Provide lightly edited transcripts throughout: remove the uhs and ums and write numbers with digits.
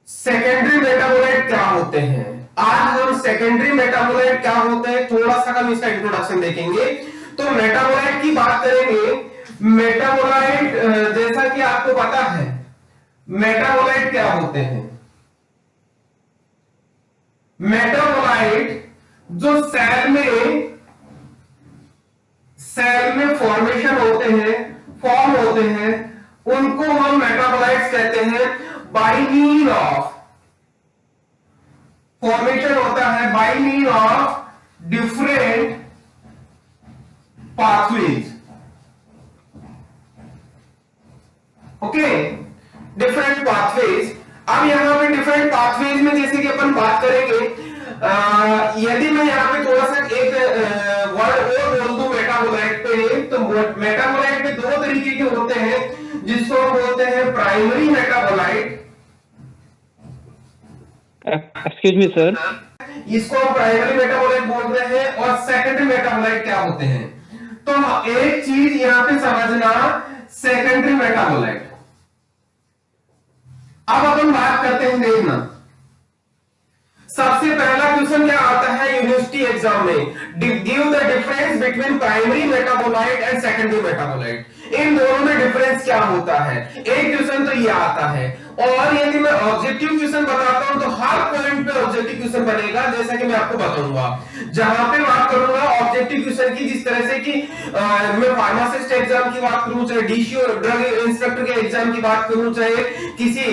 Secondary metabolite क्या होते हैं। आज हम सेकेंडरी मेटाबोलाइट क्या होते हैं थोड़ा सा हम इसका इंट्रोडक्शन देखेंगे। तो मेटाबोलाइट की बात करेंगे। मेटाबोलाइट जैसा कि आपको पता है मेटाबोलाइट क्या होते हैं। मेटाबोलाइट जो सेल में फॉर्मेशन होते हैं, फॉर्म होते हैं, उनको हम मेटाबोलाइट्स कहते हैं। बाय मीन ऑफ फॉर्मेशन होता है by mean of different pathways. Okay, different pathways. अब यहां पे डिफरेंट पाथवेज में जैसे कि अपन बात करेंगे, यदि मैं यहां पे थोड़ा सा एक वर्ड और बोल दूं मेटाबोलाइट पे, तो मेटाबोलाइट पे दो तरीके के होते हैं जिसको हम बोलते हैं primary metabolite. Excuse me sir, इसको हम प्राइमरी मेटाबोलाइट बोल रहे हैं। और सेकेंडरी मेटाबोलाइट क्या होते हैं, तो एक चीज यहां पे समझना, सेकेंडरी मेटाबोलाइट। अब अपन बात करते हैं, देखना सबसे पहला क्वेश्चन क्या आता है यूनिवर्सिटी एग्जाम में, give the difference between primary metabolite and secondary metabolite. इन दोनों में डिफरेंस क्या होता है, एक क्वेश्चन तो ये आता है। और यदि मैं ऑब्जेक्टिव क्वेश्चन बताता हूं तो हर पॉइंट पे ऑब्जेक्टिव क्वेश्चन बनेगा, जैसा कि मैं आपको बताऊंगा। जहां पे बात करूंगा ऑब्जेक्टिव क्वेश्चन की, जिस तरह से कि मैं फार्मासिस्ट एग्जाम की बात करूं, चाहे डीसीओ ड्रग इंस्पेक्टर के एग्जाम की बात करूं, चाहे किसी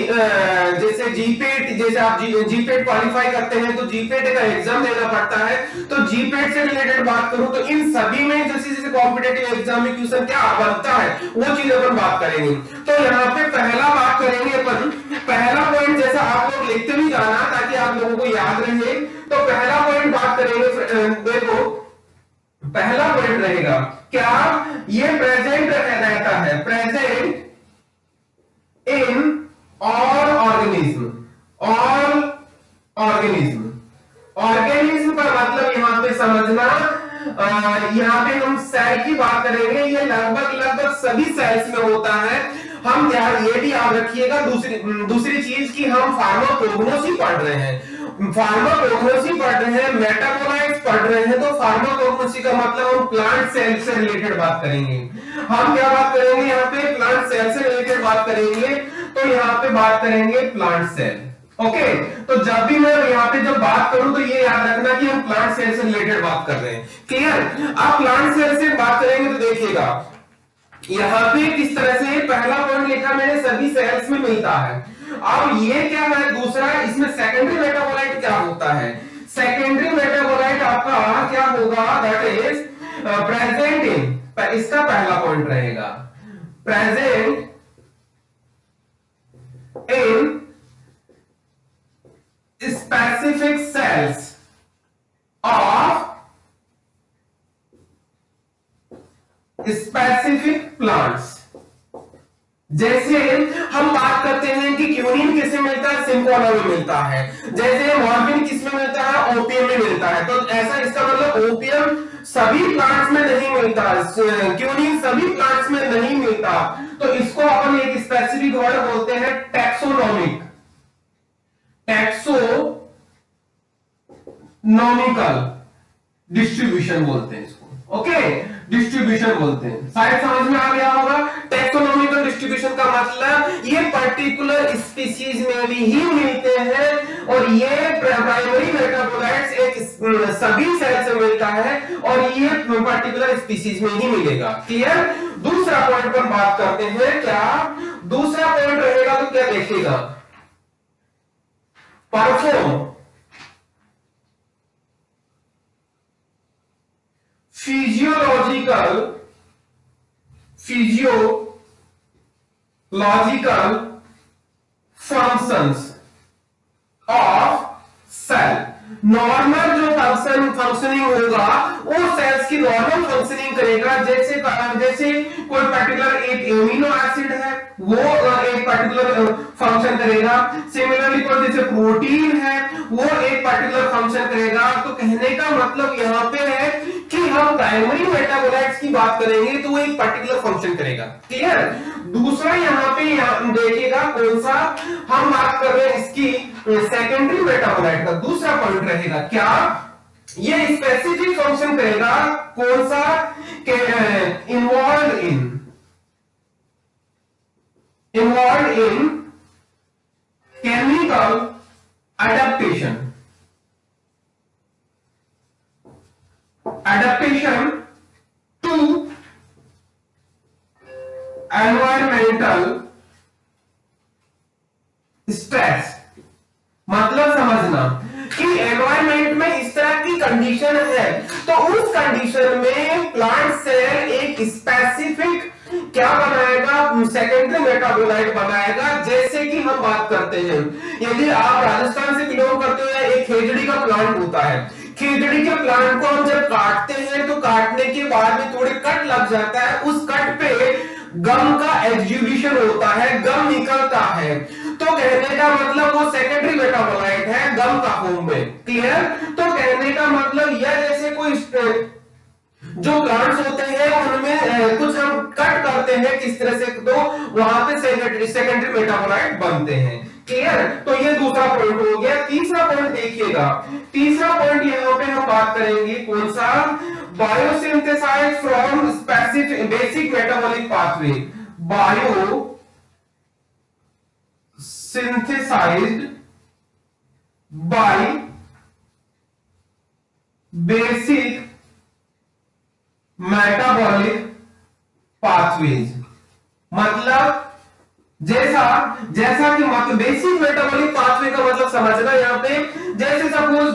जैसे जीपेट, जैसे आप जीपेट क्वालिफाई करते हैं तो जीपेट का एग्जाम देना पड़ता है, तो जीपेट से रिलेटेड बात करूं तो इन सभी में जैसे कॉम्पिटेटिव एग्जाम में क्वेश्चन क्या बनता है वो चीज अपन बात करेंगे। तो यहाँ पे पहला बात करेंगे अपन, पहला पॉइंट जैसा आप लोग लिखते भी जाना ताकि आप लोगों को याद रहे। तो पहला पॉइंट बात करेंगे, देखो पहला पॉइंट रहेगा क्या, ये प्रेजेंट रहता है, present in all organism. All organism, organism का मतलब यहां पे समझना, यहां पे हम सेल की बात करेंगे, ये लगभग सभी सेल्स में होता है। हम ये भी याद रखिएगा, दूसरी चीज की हम फार्माकोग्नोसी पढ़ रहे हैं, फार्माकोग्नोसी पढ़ रहे हैं, मेटाबोलाइट्स पढ़ रहे हैं। तो फार्माकोग्नोसी का मतलब हम प्लांट सेल से रिलेटेड बात करेंगे। हम क्या बात करेंगे यहाँ पे, प्लांट सेल से रिलेटेड बात करेंगे। तो यहाँ पे बात करेंगे प्लांट सेल। ओके, तो जब भी मैं यहाँ पे जब बात करूं तो ये याद रखना कि हम प्लांट सेल से रिलेटेड बात कर रहे हैं। क्लियर। आप प्लांट सेल से बात करेंगे तो देखिएगा यहाँ पे किस तरह से पहला पॉइंट लिखा मैंने, सभी सेल्स में मिलता है। अब ये क्या है दूसरा, इसमें सेकेंडरी मेटाबोलाइट क्या होता है। सेकेंडरी मेटाबोलाइट आपका क्या होगा, दैट इज प्रेजेंट इन, इसका पहला पॉइंट रहेगा, present in specific cells of specific plants। जैसे हम बात करते हैं कि क्यूनिन किसमें मिलता है, सिंकोना में मिलता है। जैसे मॉर्फिन किसमें मिलता है, ओपियम में मिलता है। तो ऐसा इसका मतलब ओपियम सभी प्लांट्स में नहीं मिलता, क्यूनिन सभी प्लांट्स में नहीं मिलता। तो इसको अपन एक स्पेसिफिक वर्ड बोलते हैं टैक्सोनॉमिक, टैक्सोनॉमिकल डिस्ट्रीब्यूशन बोलते हैं इसको। ओके, डिस्ट्रीब्यूशन बोलते हैं, शायद समझ में आ गया होगा। टैक्सोनॉमिकल डिस्ट्रीब्यूशन का मतलब ये पर्टिकुलर स्पीशीज में भी ही मिलते हैं, और ये प्राइमरी मेटाबोलाइट्स एक सभी सेल से मिलता है, और ये पर्टिकुलर स्पीशीज में ही मिलेगा। क्लियर। दूसरा पॉइंट पर बात करते हैं, क्या दूसरा पॉइंट रहेगा, तो क्या देखिएगा, perform physiological functions of cell. Normal जो फंक्शनिंग होगा वो सेल्स की नॉर्मल फंक्शनिंग करेगा। जैसे कोई पर्टिकुलर एक एमिनो एसिड है वो एक पर्टिकुलर फंक्शन करेगा, सिमिलरली कोई जैसे प्रोटीन है वो एक पर्टिकुलर फंक्शन करेगा। तो कहने का मतलब यहां पे है कि हम प्राइमरी मेटाबोलाइट्स की बात करेंगे तो वो एक पर्टिकुलर फंक्शन करेगा। रहेगा। क्लियर? दूसरा यहाँ पे देखिएगा कौन सा हम बात कर रहे हैं, इसकी सेकेंडरी मेटाबोलाइट का दूसरा पॉइंट रहेगा क्या, ये स्पेसिफिक फंक्शन करेगा कौन सा, involve in chemical adaptation to environmental stress। मतलब समझना कि एनवायरमेंट में इस तरह की कंडीशन है तो उस कंडीशन में प्लांट सेल एक स्पेसिफिक क्या बनाएगा, सेकेंडरी मेटाबोलाइट बनाएगा। जैसे कि हम बात करते हैं, यदि आप राजस्थान से बिलोंग करते हो, एक खेजड़ी का प्लांट होता है, खेजड़ी के प्लांट को हम जब काटते हैं तो काटने के बाद में थोड़े कट लग जाता है, उस कट पे गम का एक्सुडेशन होता है, गम निकलता है, तो कहने का मतलब वो सेकेंडरी मेटाबोलाइट है गम का फॉर्म में। क्लियर? तो कहने का मतलब यह जैसे कोई जो प्लांट्स होते हैं उनमें कुछ हम कट करते हैं किस तरह से, तो वहां पे सेकेंडरी मेटाबोलाइट बनते हैं। क्लियर? तो ये दूसरा पॉइंट हो गया। तीसरा पॉइंट देखिएगा, तीसरा पॉइंट यहां पे हम बात करेंगे कौन सा, biosynthesise from specific basic metabolic pathway. Bio synthesized by basic metabolic pathways। मतलब जैसा जैसा कि मतलब बेसिक मेटाबॉलिक पाथवे का मतलब समझना यहां पे, जैसे सपोज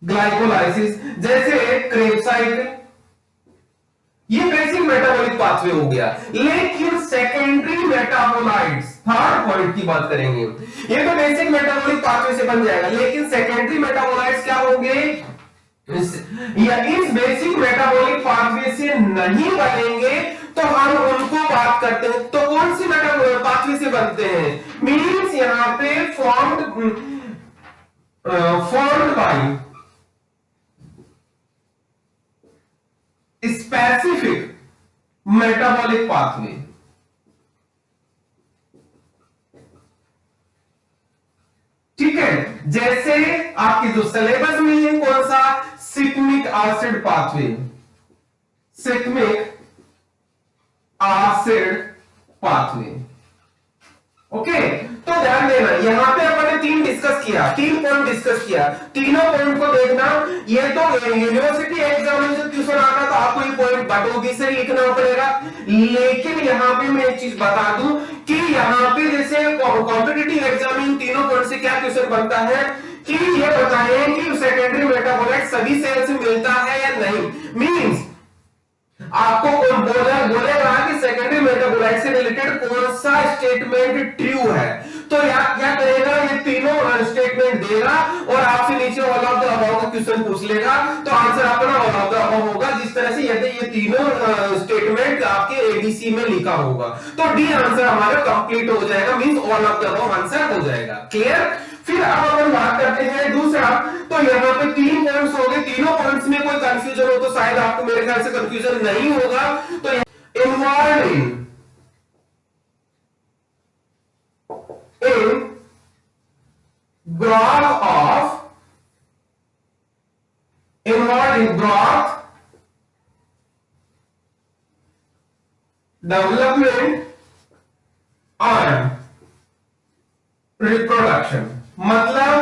ग्लाइकोलाइसिस जैसे क्रेब साइकिल, ये बेसिक मेटाबॉलिक पाथवे हो गया। लेकिन सेकेंडरी मेटाबोलाइट्स, थर्ड पॉइंट की बात करेंगे, ये तो बेसिक मेटाबॉलिक पाथवे से बन जाएगा, लेकिन सेकेंडरी मेटाबोलाइट्स क्या होंगे, या इस बेसिक मेटाबॉलिक पाथवे से नहीं बनेंगे तो हम उनको बात करते हैं। तो कौन सी मेटाबॉलिक पाथवे से बनते हैं, मींस यहां पे formed by specific metabolic pathway. ठीक है? जैसे आपकी जो सिलेबस में है कौन सा, shikimic acid pathway, shikimic acid pathway. Okay, तो ध्यान देना यहां पे अपन ने तीन पॉइंट डिस्कस किया, तीनों पॉइंट को देखना। ये तो यूनिवर्सिटी एग्जाम में जब क्वेश्चन आता तो आपको ये पॉइंट बटोगी से लिखना पड़ेगा, लेकिन यहां पे मैं एक चीज बता दूं कि यहां पे जैसे कॉम्पिटिटिव एग्जाम में तीनों पॉइंट से क्या क्वेश्चन बनता है कि ये बताएं कि सेकेंडरी मेटाबोलाइट सभी सेल से मिलता है या नहीं। मींस आपको बोलेगा कि सेकेंडरी मेटाबोलाइट से रिलेटेड कौन सा स्टेटमेंट ट्रू है, तो क्या करेगा, ये तीनों स्टेटमेंट देगा और आपसे नीचे ऑल ऑफ द अबव का क्वेश्चन पूछ लेगा, तो आंसर अपना ऑल ऑफ द अबव होगा। जिस तरह से यदि ये तीनों स्टेटमेंट आपके एबीसी में लिखा होगा तो डी आंसर हमारा कंप्लीट हो जाएगा, means all of the above answer हो जाएगा। क्लियर? फिर अब अपन बात करते हैं दूसरा, तो यहाँ पे तीन पॉइंट्स हो गए, तीनों पॉइंट्स में कोई कंफ्यूजन हो तो शायद आपको मेरे ख्याल से कंफ्यूजन नहीं होगा। तो involve in growth development and reproduction. मतलब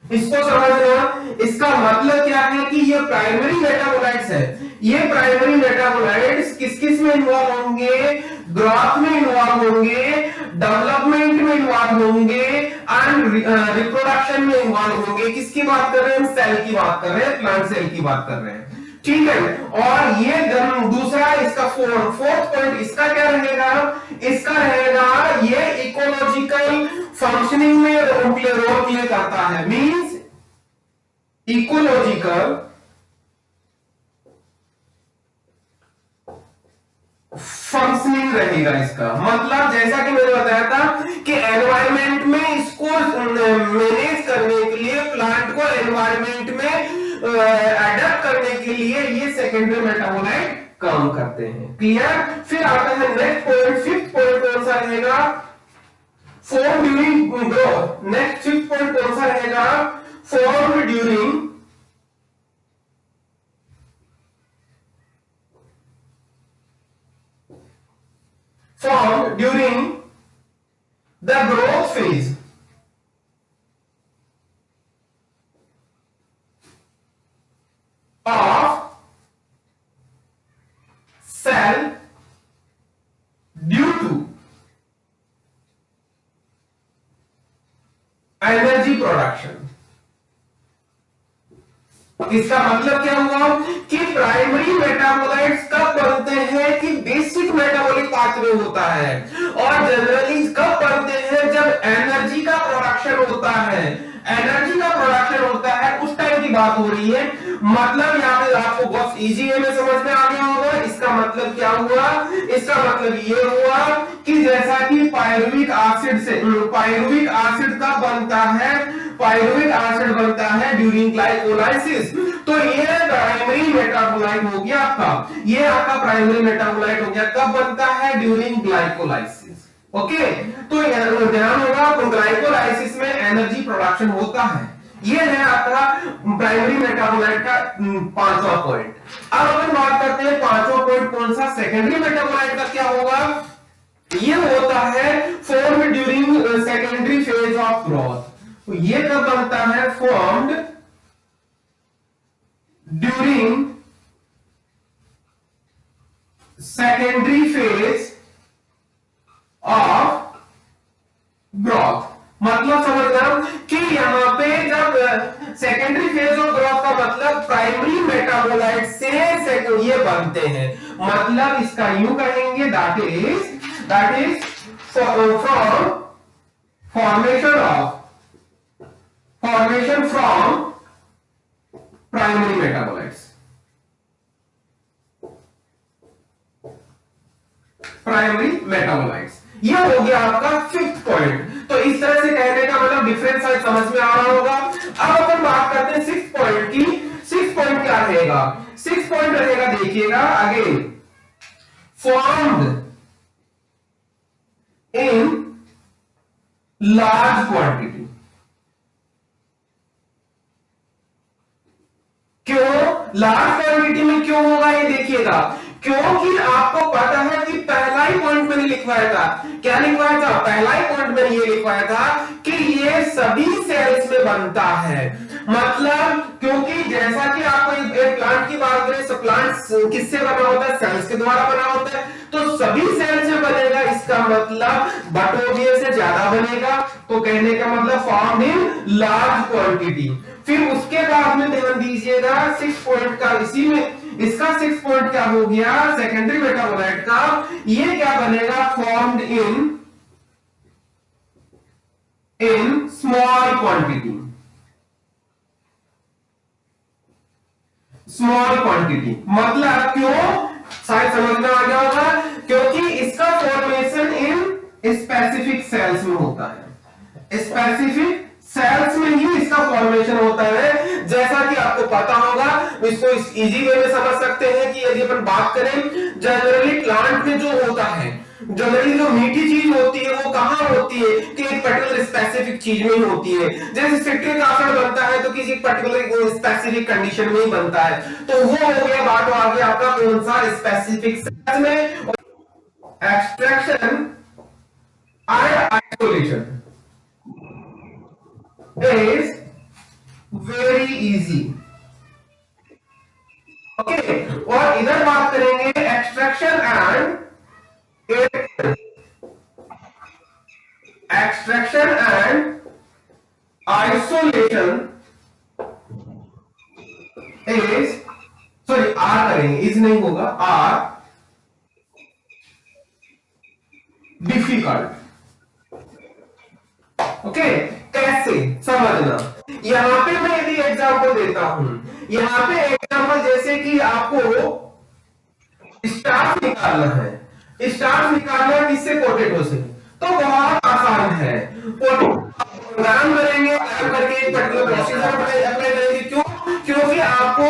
इसको समझना, इसका मतलब क्या है कि ये प्राइमरी मेटाबोलाइट्स है, ये प्राइमरी मेटाबोलाइट्स किस किस में इन्वॉल्व होंगे, ग्रोथ में इन्वॉल्व होंगे, डेवलपमेंट में इन्वॉल्व होंगे एंड रिप्रोडक्शन में इन्वॉल्व होंगे। किसकी बात कर रहे हैं हम, सेल की बात कर रहे हैं, प्लांट सेल की बात कर रहे हैं। ठीक है? और ये दूसरा इसका फोर्थ पॉइंट इसका क्या रहेगा, इसका रहेगा ये इकोलॉजिकल फंक्शनिंग में रोल प्ले करता है, मींस इकोलॉजिकल फंक्शनिंग रहेगा इसका। मतलब जैसा कि मैंने बताया था कि एनवायरमेंट में इसको मैनेज करने के लिए, प्लांट को एनवायरमेंट में अडॉप्ट करने के लिए ये सेकेंडरी मेटाबोलाइट कम करते हैं। क्लियर? फिर आता है नेक्स्ट पॉइंट, फिफ्थ पॉइंट कौन सा रहेगा? Form during growth. Next fifth point कौन सा रहेगा? Form during the growth phase of cell due to energy production. इसका मतलब क्या हुआ कि प्राइमरी मेटाबोलाइट्स कब बनते हैं कि बेसिक मेटाबॉलिक पाथवे होता है, और जनरली कब बनते हैं जब एनर्जी का प्रोडक्शन होता है। एनर्जी का प्रोडक्शन होता है उस टाइम की बात हो रही है। मतलब यहां पे आपको बहुत इजी वे में समझ में आ गया होगा। इसका मतलब क्या हुआ? इसका मतलब ये हुआ कि जैसा कि पायरुविक एसिड कब बनता है? पायरुविक एसिड बनता है ड्यूरिंग ग्लाइकोलाइसिस। तो ये प्राइमरी मेटाबोलाइट हो गया आपका, ये आपका प्राइमरी मेटाबोलाइट हो गया। कब बनता है? During glycolysis. ओके, तो ध्यान होगा तो ग्लाइकोलाइसिस में एनर्जी प्रोडक्शन होता है। ये है आपका प्राइमरी मेटाबोलाइट का पांचवा पॉइंट। अब अपन बात करते हैं पांचवा पॉइंट कौन सा? सेकेंडरी मेटाबोलाइट का क्या होगा? ये होता है form during secondary phase of growth. तो ये कब बनता है? Formed during secondary phase of growth. मतलब समझना कि यहां पे जब सेकेंडरी फेज ऑफ ग्रोथ का मतलब प्राइमरी मेटाबोलाइट से ये बनते हैं। मतलब इसका यूं कहेंगे that is from formation from primary metabolites. Primary metabolites ये हो गया आपका फिफ्थ पॉइंट। तो इस तरह से कहने का मतलब डिफरेंस शायद समझ में आ रहा होगा। अब अपन बात करते हैं सिक्स पॉइंट की। सिक्स पॉइंट क्या रहेगा? सिक्स पॉइंट रहेगा, देखिएगा आगे, फॉर्म्ड इन लार्ज क्वांटिटी। क्यों लार्ज क्वांटिटी में क्यों होगा ये देखिएगा, क्योंकि आपको पता है कि पहला ही पॉइंट मैंने लिखवाया था। क्या लिखवाया था? पहला ही पॉइंट मैंने ये लिखवाया था कि ये सभी सेल्स में बनता है। मतलब क्योंकि जैसा कि आपको एक प्लांट की बात करें, सब प्लांट किससे बना होता है? सेल्स के द्वारा बना होता है। तो सभी सेल्स में बनेगा, इसका मतलब बटोगे से ज्यादा बनेगा। तो कहने का मतलब फॉर्म इन लार्ज क्वांटिटी। फिर उसके बाद में ध्यान दीजिएगा सिक्स पॉइंट का, इसी में इसका सिक्स पॉइंट क्या हो गया? सेकेंडरी मेटाबोलाइट का ये क्या बनेगा? Formed in small quantity. Small quantity मतलब क्यों? शायद समझ में आ गया होगा, क्योंकि इसका फॉर्मेशन इन स्पेसिफिक सेल्स में होता है। स्पेसिफिक सेल्स में ही इसका फॉर्मेशन होता है। जैसा कि आपको पता होगा, इसको इस इजी वे में समझ सकते हैं कि यदि अपन बात करें जनरली प्लांट में जो होता है, जनरली जो मीठी चीज होती है वो कहां होती है कि एक पर्टिकुलर स्पेसिफिक चीज में ही होती है। जैसे सिट्रिक एसिड बनता है तो किसी पर्टिकुलर स्पेसिफिक कंडीशन में ही बनता है। तो वो हो गया बात आ गया आपका कौन सा? स्पेसिफिक सेल्स में। Extraction and isolation is very easy. Okay, और इधर बात करेंगे extraction and isolation is, sorry are करेंगे, इज नहीं होगा, आर डिफिकल्ट। ओके, कैसे समझना? यहां पे मैं यदि एग्जांपल देता हूं, यहां पे एग्जांपल जैसे कि आपको स्टार्च निकालना है। स्टार्च निकालना है किससे? पोटैटो से। तो बहुत आसान है। पोटैटो गरम करेंगे, गरम करके एक पर्टिकुलर प्रोसीजर अप्लाई करेंगे। क्यों? क्योंकि आपको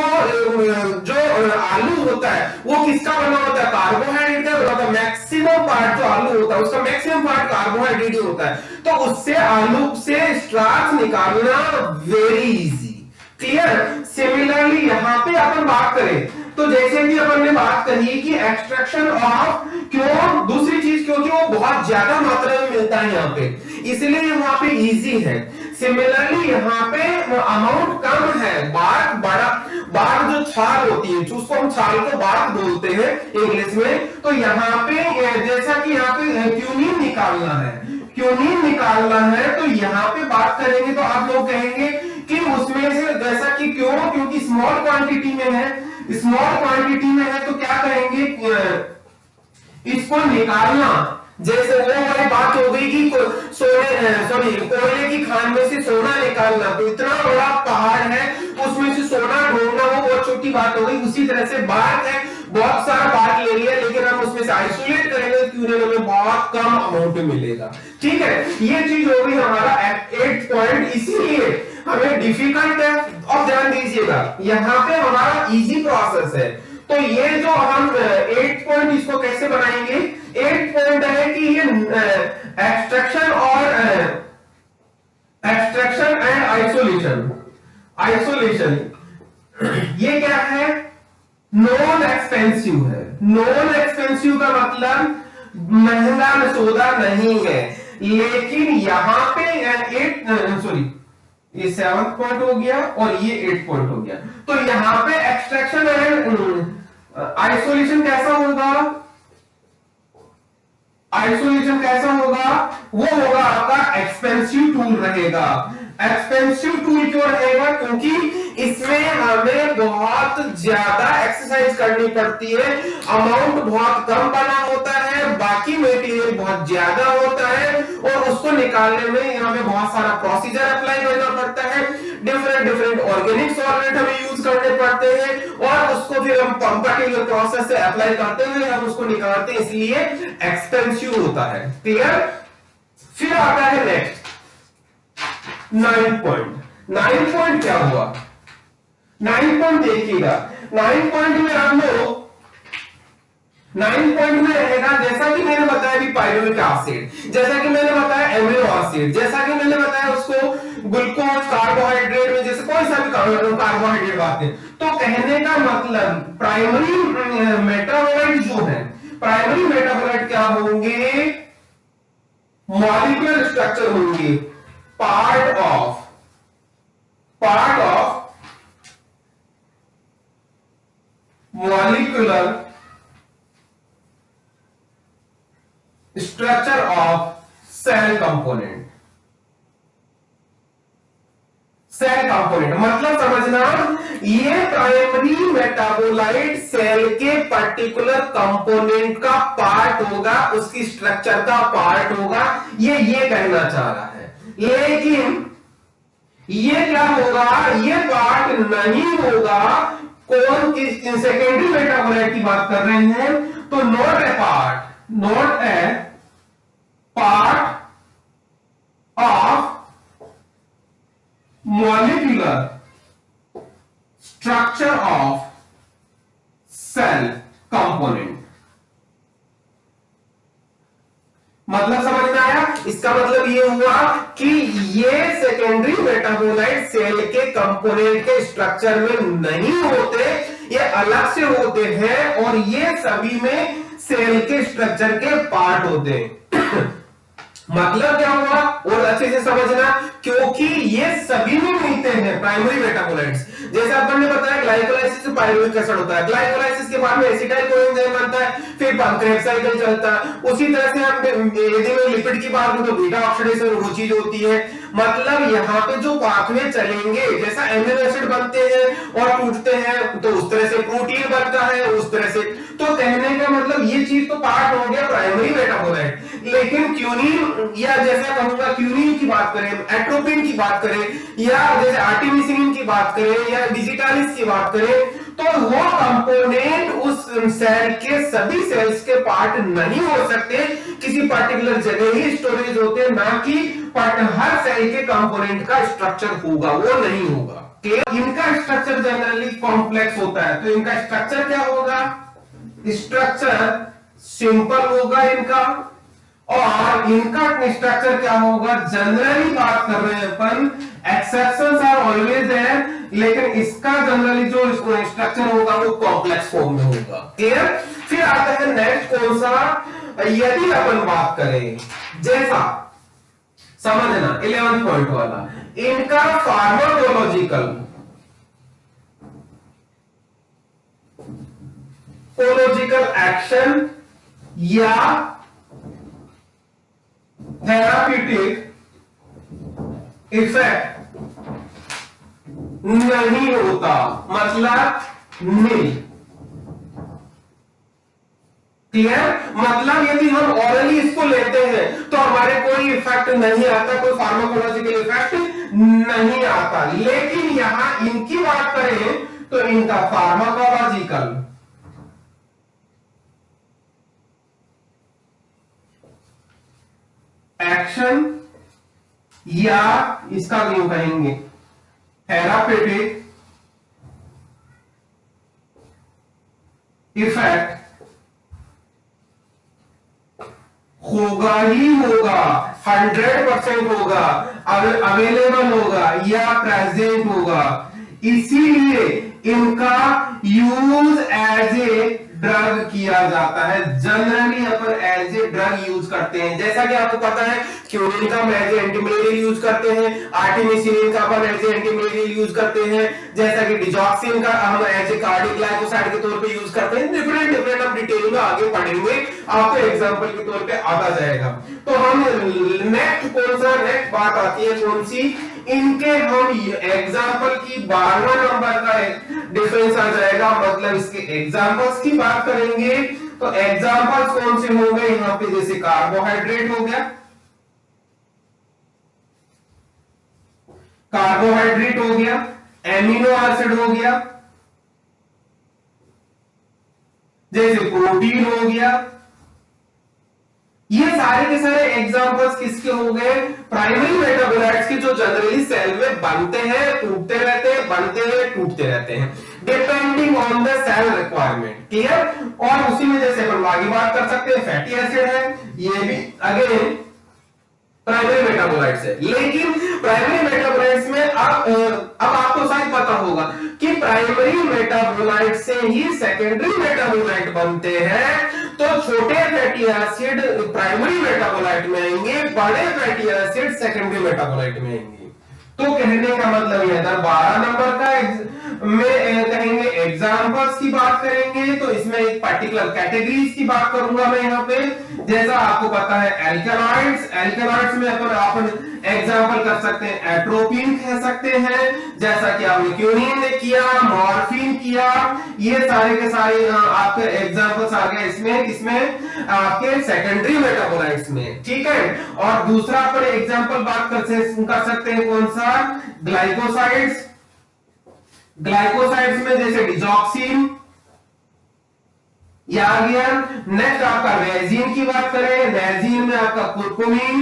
जो आलू होता है वो किसका बना होता है, कार्बोहाइड्रेट का बना होता है। मैक्सिमम पार्ट जो आलू होता है उसका मैक्सिमम पार्ट कार्बोहाइड्रेट ही होता है, तो उससे आलू से स्टार्च निकालना वेरी इजी। क्लियर। सिमिलरली यहां पे अपन बात करें तो जैसे कि अपन ने बात करी कि एक्सट्रैक्शन ऑफ, क्यों, दूसरी चीज क्योंकि वो बहुत ज्यादा मात्रा में मिलता है यहाँ पे, इसलिए वहां पे इजी है। सिमिलरली यहाँ पे अमाउंट कम है, बाग बड़ा, बाग जो छाल होती है उसको हम छाल को बाग बोलते हैं इंग्लिश में। तो यहाँ पे जैसा कि यहाँ पे क्यूनिन निकालना है, क्यूनिन निकालना है, तो यहाँ पे बात करेंगे तो आप लोग कहेंगे कि उसमें से जैसा कि क्यों, क्योंकि स्मॉल क्वांटिटी में है, स्मॉल क्वांटिटी में है, तो क्या कहेंगे, इसको निकालना। जैसे वो वाली बात हो गई कि कोयले की खान में से सोना निकालना, तो इतना बड़ा पहाड़ है उसमें से सोना ढूंढना वो बहुत छोटी बात हो गई। उसी तरह से बात है, बहुत सारा बात ले लिया, लेकिन हम उसमें से आइसोलेट करेंगे तो क्यूनिन हमें बहुत कम अमाउंट में मिलेगा। ठीक है, ये चीज हो गई हमारा 8 पॉइंट, इसीलिए हमें डिफिकल्ट है। और ध्यान दीजिएगा यहाँ पे हमारा इजी प्रोसेस है, तो ये जो हम 8 पॉइंट इसको कैसे बनाएंगे, 8 पॉइंट है कि ये एक्सट्रैक्शन एंड आइसोलेशन, आइसोलेशन ये क्या है, नॉन एक्सपेंसिव है। नॉन एक्सपेंसिव का मतलब महंगा सौदा नहीं है, लेकिन यहां पे ये 7 पॉइंट हो गया और ये 8 पॉइंट हो गया। तो यहां पे एक्सट्रैक्शन एंड आइसोलेशन कैसा होगा, आइसोलेशन कैसा होगा, वो होगा आपका एक्सपेंसिव टूल रहेगा। एक्सपेंसिव टूल क्यों रहेगा, क्योंकि इसमें हमें बहुत ज्यादा एक्सरसाइज करनी पड़ती है, अमाउंट बहुत कम बना होता है, बाकी मटेरियल बहुत ज्यादा होता है, और उसको निकालने में हमें बहुत सारा प्रोसीजर अप्लाई करना पड़ता है, डिफरेंट डिफरेंट ऑर्गेनिक सॉल्वेंट हमें यूज करने पड़ते हैं, और उसको फिर हम पर्टिकुलर प्रोसेस से अप्लाई करते हुए हम उसको निकालते हैं, इसलिए एक्सपेंसिव होता है। क्लियर। फिर आता है नेक्स्ट 9 पॉइंट। 9 पॉइंट क्या हुआ, 9 पॉइंट देखिएगा, 9 पॉइंट में हम लोग 9 पॉइंट में रहेगा, जैसा कि मैंने बताया अभी पायरुविक एसिड, जैसा कि मैंने बताया एमिनो एसिड, जैसा कि मैंने बताया उसको ग्लूकोज, कार्बोहाइड्रेट में जैसे कोई सा भी कार्बोहाइड्रेट बात है। तो कहने का मतलब प्राइमरी मेटाबोलाइट जो है, प्राइमरी मेटाबोलाइट क्या होंगे, मॉलिक्यूलर स्ट्रक्चर होंगे, part of molecular structure of cell component. Cell component मतलब समझना, ये प्राइमरी मेटाबोलाइट सेल के पर्टिकुलर कंपोनेंट का पार्ट होगा, उसकी स्ट्रक्चर का पार्ट होगा, ये कहना चाह रहा है। लेकिन ये क्या होगा, ये पार्ट नहीं होगा, कौन की सेकेंडरी मेटाबोलाइट की बात कर रहे हैं, तो not a part of molecular structure of cell component. मतलब समझ में आया, इसका मतलब ये हुआ कि ये सेकेंडरी मेटाबोलाइट सेल के कंपोनेंट के स्ट्रक्चर में नहीं होते, ये अलग से होते हैं, और ये सभी में सेल के स्ट्रक्चर के पार्ट होते हैं। मतलब क्या हुआ, और अच्छे से समझना, क्योंकि ये सभी में मिलते हैं प्राइमरी मेटाबोलाइट्स। जैसे अपन ने बताया ग्लाइकोलाइसिस से पायरुविक एसिड होता है, ग्लाइकोलाइसिस के बाद में एसिटाइल कोएंजाइम बनता है, फिर पैंक्रियाटिक साइकिल चलता है। उसी तरह से हम यदि मैं लिपिड की बात करूं तो बीटा ऑक्सीडेशन वो चीज होती है। मतलब यहाँ पे जो पाथवे चलेंगे, जैसा एमिनो एसिड बनते हैं और टूटते हैं, तो उस तरह से प्रोटीन बनता है, उस तरह से। तो कहने का मतलब ये चीज तो पार्ट हो गया प्राइमरी मेटाबोलाइट। लेकिन क्यूनिन, या जैसा कहूंगा क्यूनिन की बात करें, एट्रोपिन की बात करें, या जैसे आर्टिमिसिन की बात करें, या डिजिटालिस की बात करें, तो वो कंपोनेंट उस सेल के सभी सेल्स के पार्ट नहीं हो सकते, किसी पर्टिकुलर जगह ही स्टोरेज होते हैं, ना कि हर सेल के कंपोनेंट का स्ट्रक्चर होगा, वो नहीं होगा। कि इनका स्ट्रक्चर जनरली कॉम्प्लेक्स होता है, तो इनका स्ट्रक्चर क्या होगा, स्ट्रक्चर सिंपल होगा इनका, और इनका स्ट्रक्चर क्या होगा, जनरली बात कर रहे हैं अपन, एक्सेप्शंस आर ऑलवेज देयर, लेकिन इसका जनरली जो स्ट्रक्चर होगा वो कॉम्प्लेक्स फॉर्म में होगा। क्लियर। फिर आता है नेक्स्ट कौन सा, यदि अपन बात करें जैसा समझना 11 पॉइंट वाला, इनका फार्माकोलॉजिकल एक्शन या थेराप्यूटिक इफेक्ट नहीं होता, मतलब नहीं। क्लियर। मतलब यदि हम ऑरली इसको लेते हैं तो हमारे कोई इफेक्ट नहीं आता, कोई फार्माकोलॉजिकल इफेक्ट नहीं आता, लेकिन यहां इनकी बात करें तो इनका फार्माकोलॉजिकल एक्शन या इसका क्यों कहेंगे थेरापेटिक इफेक्ट होगा ही होगा, 100% होगा, अवेलेबल होगा या प्रेजेंट होगा। इसीलिए इनका यूज एज ए ड्रग किया जाता है, जनरली अपन एज ए ड्रग यूज करते हैं। जैसा कि आपको पता है क्यूरिन का हम एज ए एंटीमलेरियल यूज करते हैं, आर्टिमिसिनिन का अपन एज ए एंटीमलेरियल यूज करते हैं, जैसा कि डिजॉक्सिन का हम एज ए कार्डियोग्लाइकोसाइड के तौर पे यूज करते हैं। डिफरेंट हम डिटेल में आगे पढ़ेंगे, आपको एग्जांपल के तौर पे आता जाएगा। तो हम नेक्स्ट कौन सा, नेक्स्ट बात आती है कौन सी, इनके हम एग्जांपल की 12वां नंबर का डिफरेंस आ जाएगा, मतलब इसके एग्जांपल्स की बात करेंगे तो एग्जांपल्स कौन से हो गए यहां पे, जैसे कार्बोहाइड्रेट हो गया, कार्बोहाइड्रेट हो गया, एमिनो एसिड हो गया, जैसे प्रोटीन हो गया। ये सारे के सारे एग्जांपल्स किसके हो गए, प्राइमरी मेटाबोलाइट्स के, जो जनरली सेल में बनते हैं, टूटते रहते हैं, बनते हैं, टूटते रहते हैं, depending on the cell requirement. Clear. और उसी में जैसे अपन आगे बात कर सकते हैं फैटी एसिड है, ये भी अगेन प्राइमरी मेटाबोलाइट्स है। लेकिन प्राइमरी मेटाबोलाइट्स में अब आपको शायद पता होगा कि प्राइमरी मेटाबोलाइट से ही सेकेंडरी मेटाबोलाइट बनते हैं, तो छोटे फैटी एसिड प्राइमरी मेटाबोलाइट में आएंगे, बड़े फैटी एसिड सेकेंडरी मेटाबोलाइट में आएंगे। तो कहने का मतलब यह था 12 नंबर का में कहेंगे एग्जांपल्स की बात करेंगे, तो इसमें एक पर्टिकुलर कैटेगरीज की बात करूंगा मैं यहाँ पे। जैसा आपको पता है एल्केलॉइड्स में अपन एग्जांपल कर सकते हैं, एट्रोपिन कह सकते हैं, जैसा कि आपने क्यूरिन ने किया, मॉर्फिन किया, ये सारे के सारे आपके एग्जांपल्स आ गए इसमें आपके सेकेंडरी मेटाबोलाइट्स में। ठीक है। और दूसरा अपन एग्जांपल बात कर सकते हैं कौन सा, ग्लाइकोसाइड्स में जैसे डिजॉक्सिन या आ गया। नेक्स्ट आपका रेजिन की बात करें, रेजिन में आपका कुर्कुमिन।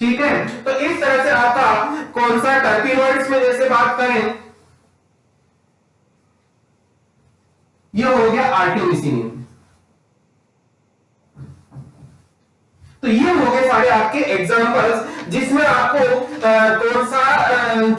ठीक है। तो इस तरह से आपका कौन सा, टर्पिनॉइड्स में जैसे बात करें, ये हो गया आर्टिमिसिनिन। तो ये हो गए सारे आपके एग्जांपल्स, जिसमें आपको कौन सा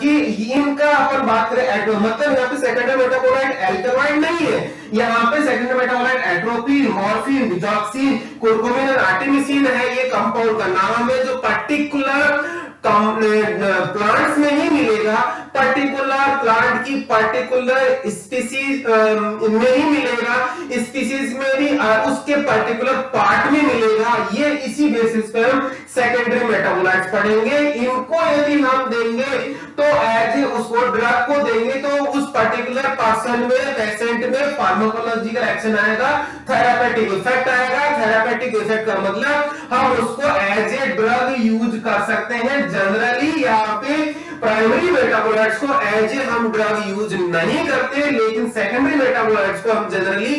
कि इनका अपन बात करें, मतलब यहाँ पे सेकेंडरी मेटाबोलाइट एल्कलॉइड नहीं है, यहाँ पे secondary metabolite atropine, morphine, digoxin, curcumin और आर्टिमिसिन है। ये कंपाउंड का नाम है, जो पर्टिकुलर प्लांट्स में ही मिलेगा, पर्टिकुलर प्लांट की पर्टिकुलर स्पीसीज में ही मिलेगा, स्पीसीज में भी उसके पर्टिकुलर पार्ट में मिलेगा। ये इसी बेसिस पर हम सेकेंडरी मेटाबोलाइट्स पढ़ेंगे। इनको यदि हम देंगे तो एज उसको ड्रग को देंगे तो उस पर्टिकुलर पर्सन में, पेशेंट में फार्माकोलॉजिकल एक्शन आएगा, थेरापेटिक इफेक्ट आएगा। थेरापेटिक इफेक्ट का मतलब हम उसको एज ए ड्रग यूज कर सकते हैं। जनरली यहाँ पे प्राइमरी मेटाबोलाइट्स को एज ए हम ड्रग यूज नहीं करते, लेकिन सेकेंडरी मेटाबोलाइट्स को हम जनरली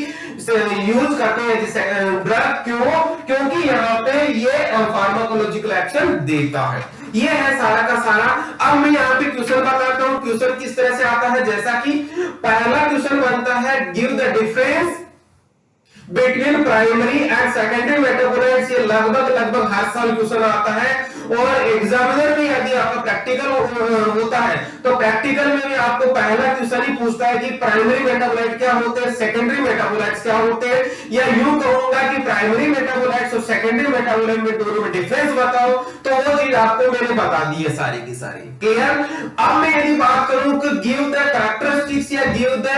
यूज करते हैं ड्रग। क्यों? क्योंकि यहाँ पे ये फार्माकोलॉजिकल एक्शन देता है। ये है सारा का सारा। अब मैं यहाँ पे क्वेश्चन बताता हूं, क्वेश्चन किस तरह से आता है। जैसा कि पहला क्वेश्चन बनता है, give the difference between primary and secondary metabolites. ये लगभग हर साल क्वेश्चन आता है, और एग्जामिनर में यदि आपका प्रैक्टिकल होता है तो प्रैक्टिकल में भी आपको पहला क्वेश्चन ही पूछता है कि प्राइमरी मेटाबोलाइट क्या होते हैं, सेकेंडरी मेटाबोलाइट्स क्या होते हैं, या यूं कहूंगा कि प्राइमरी मेटाबोलाइट्स और सेकेंडरी मेटाबोलाइट में दोनों में डिफरेंस बताओ। तो वो चीज आपको मैंने बता दी है सारी की सारी। क्लियर? अब मैं यदि बात करूं कि गिव द कैरेक्टरिस्टिक्स या give the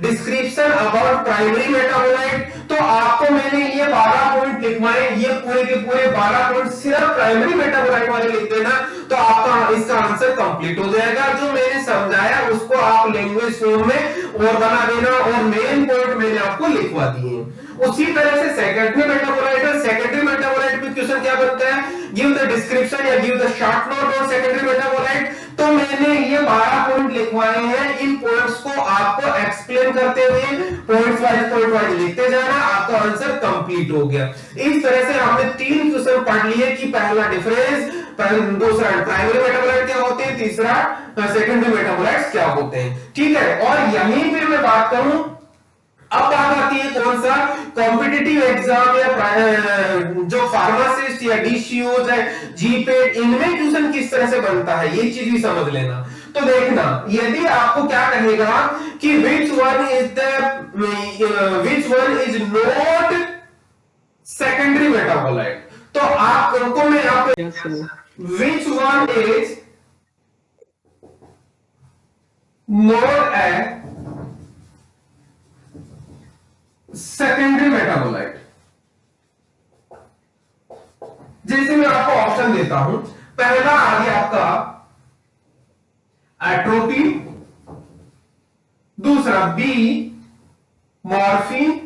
description about primary metabolite, तो आपको मैंने ये 12 पॉइंट लिखवाए। ये पूरे के पूरे 12 पॉइंट सिर्फ प्राइमरी मेटाबोलाइट वाले लिख देना, तो आपका इसका आंसर कंप्लीट हो जाएगा। जो मैंने समझाया उसको आप लैंग्वेज फॉर्म में और बना देना, और मेन पॉइंट मैंने आपको लिखवा दिए। उसी तरह से सेकेंडरी मेटाबोलाइट है। सेकेंडरी मेटाबोलाइट में क्वेश्चन क्या बनता है, गिव द डिस्क्रिप्शन या give the short note on secondary metabolite. तो मैंने ये 12 पॉइंट लिखवाए हैं। इन पॉइंट्स को आपको एक्सप्लेन करते हुए पॉइंट वाइज लिखते जाना, आपका आंसर कंप्लीट हो गया। इस तरह से हमने 3 क्वेश्चन पढ़ लिए कि पहला डिफरेंस, दूसरा प्राइमरी मेटाबोलाइट क्या होते हैं, तीसरा सेकेंडरी मेटाबोलाइट्स क्या होते हैं। ठीक है, और यहीं पे मैं बात करूं, अब बात आती है कौन सा कॉम्पिटिटिव एग्जाम या जो फार्मासिस्ट या डीसीओज है, जीपेट, इनमें क्वेश्चन किस तरह से बनता है, ये चीज भी समझ लेना। तो देखना, यदि आपको क्या कहेगा कि which one is not secondary metabolite, तो आपको मैं यहाँ पे Yes, sir. Which one is not a secondary metabolite. जैसे मैं आपको ऑप्शन देता हूं, पहला आ गया आपका एट्रोपिन, दूसरा बी मॉर्फिन,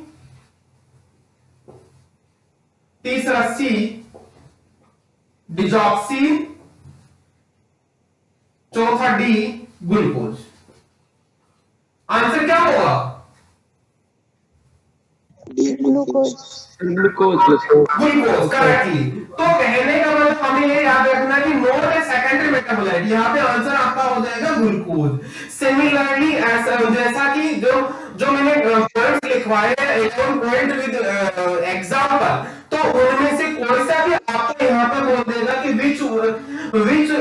तीसरा सी डिजॉक्सिन, चौथा डी ग्लूकोज। आंसर क्या होगा? ग्लूकोज। Glucose. Glucose, correctly. तो कहने का मतलब हमें ये याद रखना कि नॉट ए सेकेंडरी मेटाबोलाइट, यहाँ पे आंसर आपका हो जाएगा ग्लूकोज। सिमिलरली जैसा कि जो मैंने पॉइंट्स लिखवाए हैं पॉइंट विद एग्जांपल, तो उनमें से कोई सा भी आपको यहाँ पे बोल देगा कि which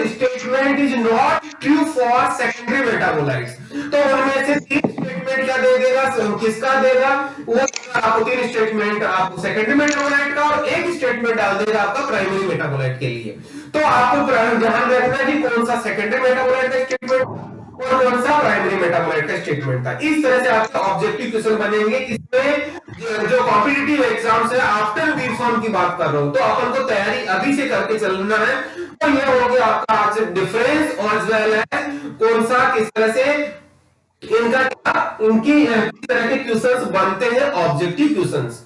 statement is not true for secondary metabolites, तो उनमें से 3 स्टेटमेंट क्या दे देगा, किसका देगा, वो आपको 3 स्टेटमेंट आपको सेकेंडरी मेटाबोलाइट का, और 1 स्टेटमेंट डाल देगा आपका प्राइमरी मेटाबोलाइट के लिए। तो आपको ध्यान रखना है कि कौन सा सेकेंडरी मेटाबोलाइट का स्टेटमेंट और कौन सा प्राइमरी मेटाबोलाइट का स्टेटमेंट था। इस तरह से आपके ऑब्जेक्टिव क्वेश्चन बनेंगे। इसमें जो कॉम्पिटिटिव एग्जाम्स है, आफ्टर बी फॉर्म की बात कर रहा हूं, तो अपन को तैयारी अभी से करके चलना है। तो ये हो गया आपका आज डिफरेंस और वेल है कौन सा किस तरह से इनका उनकी किस तरह के क्वेश्चंस बनते हैं, ऑब्जेक्टिव क्वेश्चंस।